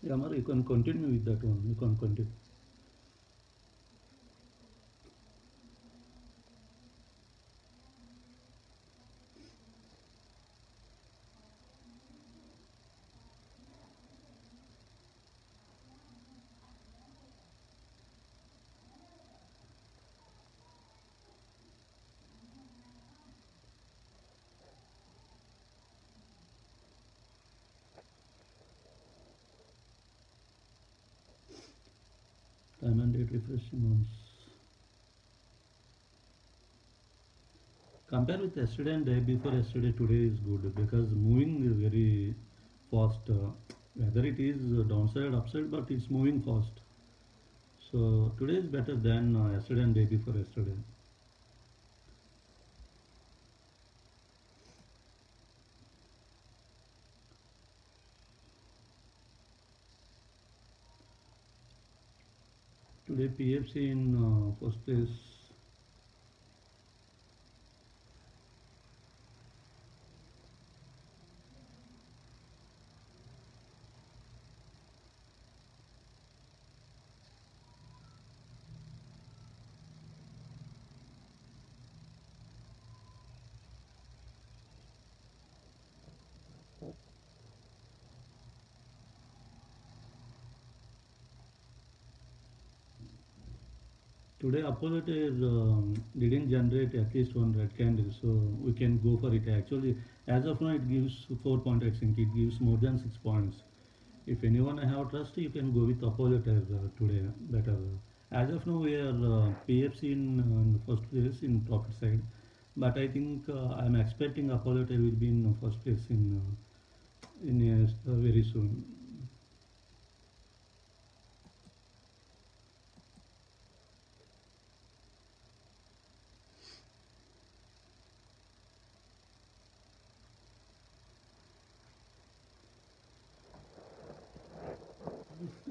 Yeah, Amar, you can continue with that one. You can continue. Time and date refreshing once. Compare with yesterday and day before yesterday, today is good because moving is very fast. Whether it is downside, upside, but it's moving fast. So today is better than yesterday and day before yesterday. Today PFC in first place. Today Apollo didn't generate at least one red candle, so we can go for it. Actually, as of now, it gives 4 point. I think it gives more than 6 points. If anyone have trust, you can go with Apollo today better. As of now, we are PFC in first place in profit side, but I think I'm expecting Apollo will be in first place in very soon.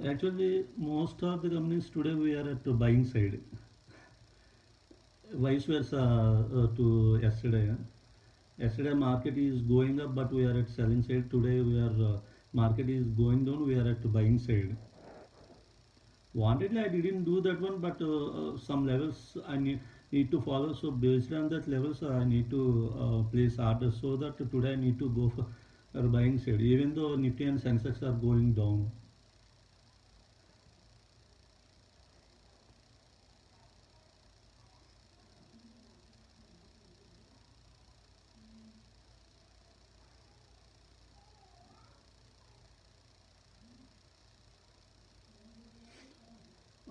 Actually, most of the companies today we are at the buying side, vice versa to yesterday. Yesterday market is going up, but we are at selling side. Today we are market is going down. We are at the buying side. Wantedly, I didn't do that one, but some levels I need to follow. So based on that levels, I need to place orders so that today I need to go for buying side. Even though Nifty and Sensex are going down,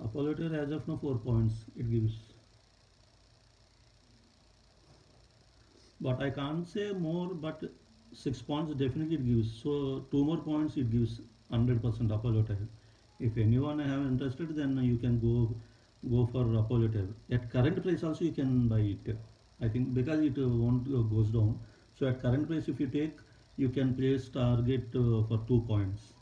Apollo as of now 4 points it gives, but I can't say more. But 6 points definitely it gives. So 2 more points it gives 100% Apollo. If anyone have interested, then you can go for Apollo. At current price also you can buy it. I think because it won't goes down. So at current price, if you take, you can place target for 2 points.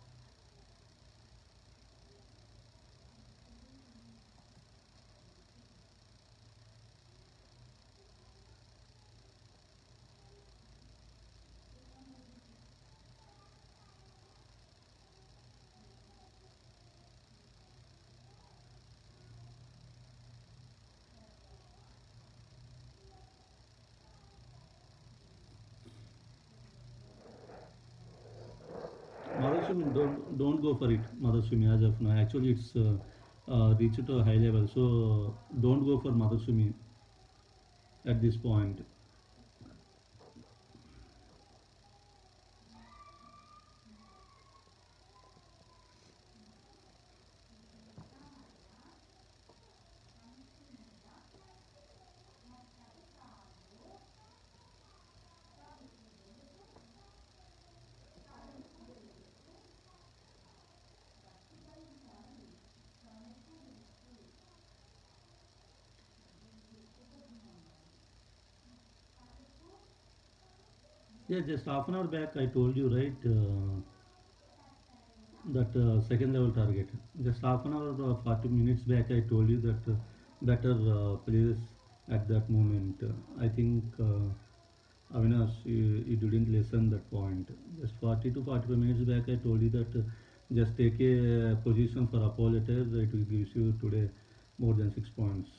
Madhusumi, don't go for it, Madhusumi, as of now. Actually, it's reached to a high level, so don't go for Madhusumi at this point. Yeah, just half an hour back I told you, right, that second level target. Just half an hour, 40 minutes back, I told you that better plays at that moment. I think Avinash, you didn't listen that point. Just 40 to 45 minutes back, I told you that Just take a position for Apollo test, it will gives you today more than 6 points.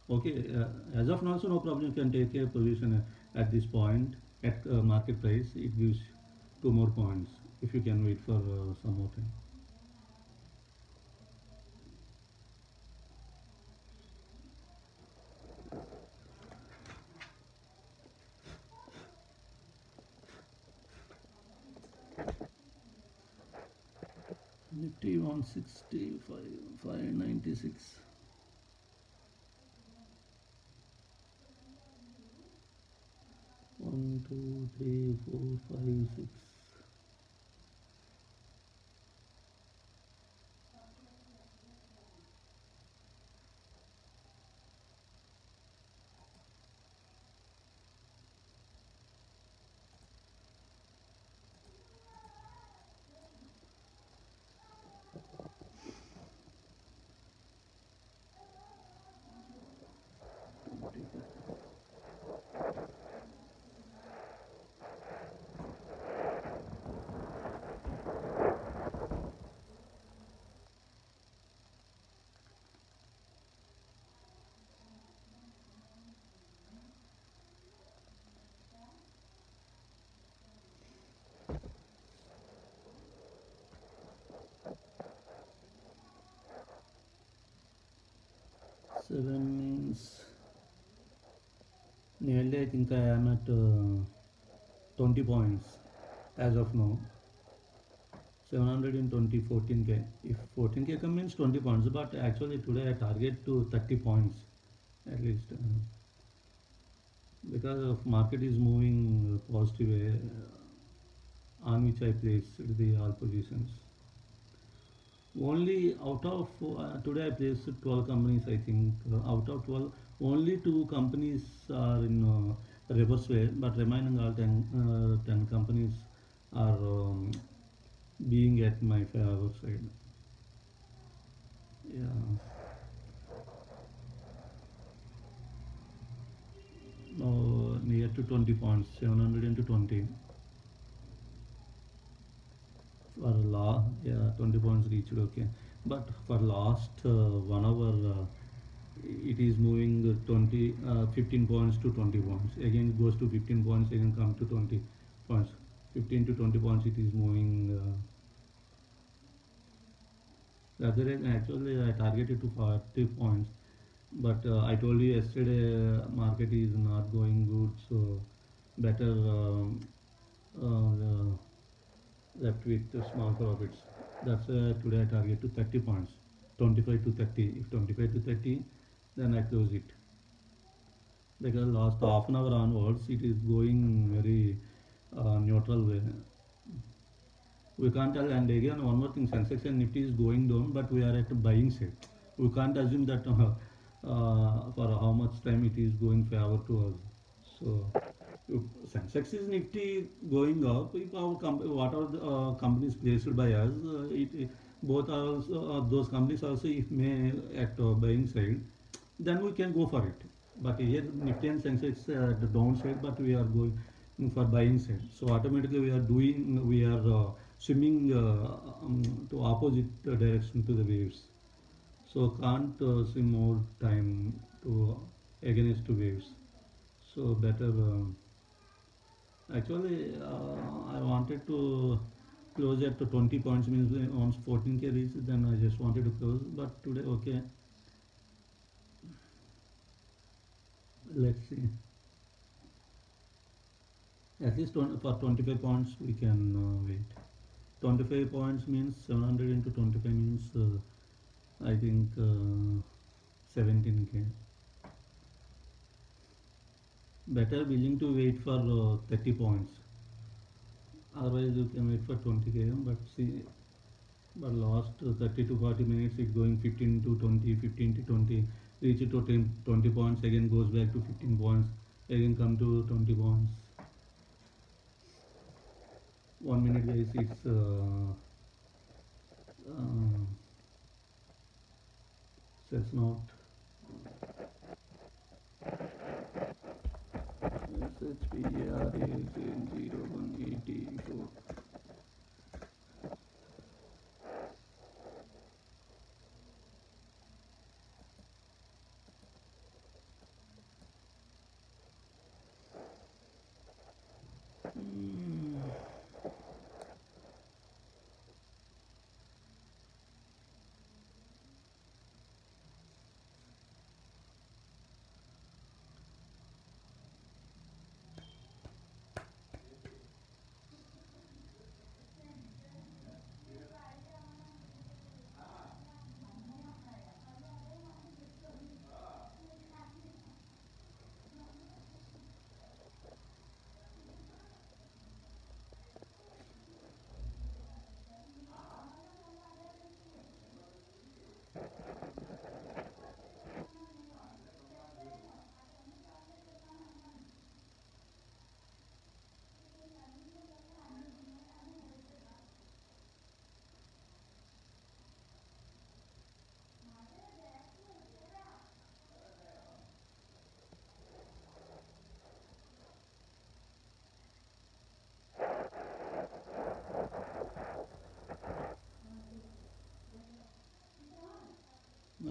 Okay, as of now, so no problem. You can take a position at this point at market price. It gives 2 more points if you can wait for some more time. Nifty 165, 596. 1, 2, 3, 4, 5, 6. 7 means nearly I think I am at 20 points as of now. 720 14k. If 14k come means 20 points, but actually today I target to 30 points at least because of market is moving positive way on which I placed the all positions. Only out of today I placed 12 companies. I think out of 12, only two companies are in reverse way, but remaining all 10 companies are being at my favor side. Yeah. Near to 20 points, 700 into 20 for yeah, 20 points reached. Okay, but for last 1 hour, it is moving 15 points to 20 points. Again, it goes to 15 points. Again, come to 20 points. 15 to 20 points. It is moving. Rather than actually, I targeted to 40 points. But I told you yesterday, market is not going good, so better left with the small profits. That's today I target to 30 points, 25 to 30. If 25 to 30, then I close it. Because last half an hour onwards, it is going very neutral way. We can't tell. And again, one more thing: Sensex and Nifty is going down, but we are at the buying side. We can't assume that for how much time it is going favor to us. So if Sensex is Nifty going up, if our what are the companies placed by us, both are also, those companies also if may at buying side, then we can go for it. But here Nifty and Sensex at the downside, but we are going for buying side. So automatically we are swimming to opposite direction to the waves. So can't swim more time to against to waves. So better. Actually, I wanted to close at 20 points means once 14k reaches, then I just wanted to close. But today, okay, let's see. At least 20, for 25 points we can wait. 25 points means 700 into 25 means I think 17k. Better willing to wait for 30 points. Otherwise you can wait for 20k. But see, but last 30 to 40 minutes it going 15 to 20, 15 to 20, reach it to 20 points, again goes back to 15 points, again come to 20 points. 1 minute guys, it's uh, says not SHPRA 0184. Mm,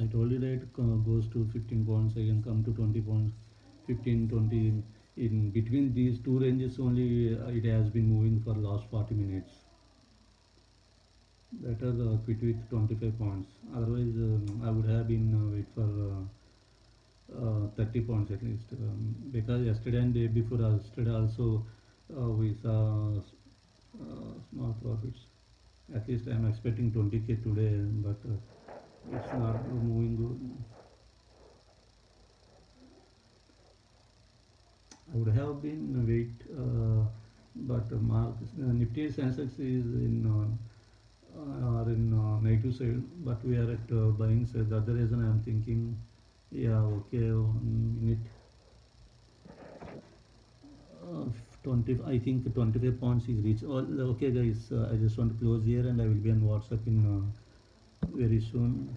I told you that it goes to 15 points, again come to 20 points, 15, 20. In between these two ranges only, it has been moving for last 40 minutes. Better quit with 25 points. Otherwise, I would have been wait for 30 points at least. Because yesterday and day before yesterday also we saw small profits. At least I am expecting 20k today, but it's not moving good. I would have been wait, but Nifty and Sensex is in are in negative side, but we are at buying side. The other reason I am thinking, yeah, okay, 1 minute, 20. I think 25 points is reached. Okay, guys, I just want to close here, and I will be on WhatsApp in very soon.